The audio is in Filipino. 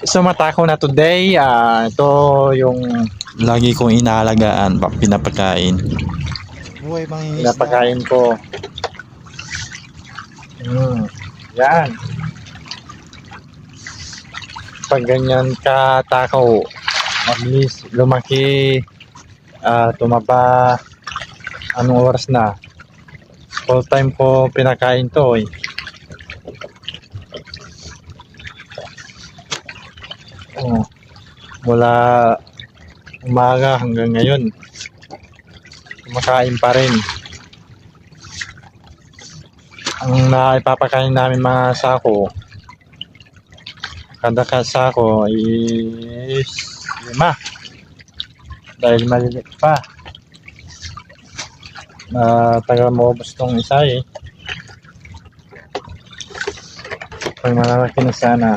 So matakaw na today, ito yung lagi kong inaalagaan, pinapakain. Buhay mga isda. Pinapakain ko. Yan. Pag ganyan katakaw, at least lumaki, tumaba, anong oras na. Full time ko pinakain to eh. Mula umaga hanggang ngayon kumakain pa rin. Ang naipapakain namin mga sako, kada sako is 5 dahil maliliit pa. Tagal maubos tong isa eh. Pag malalaki na sana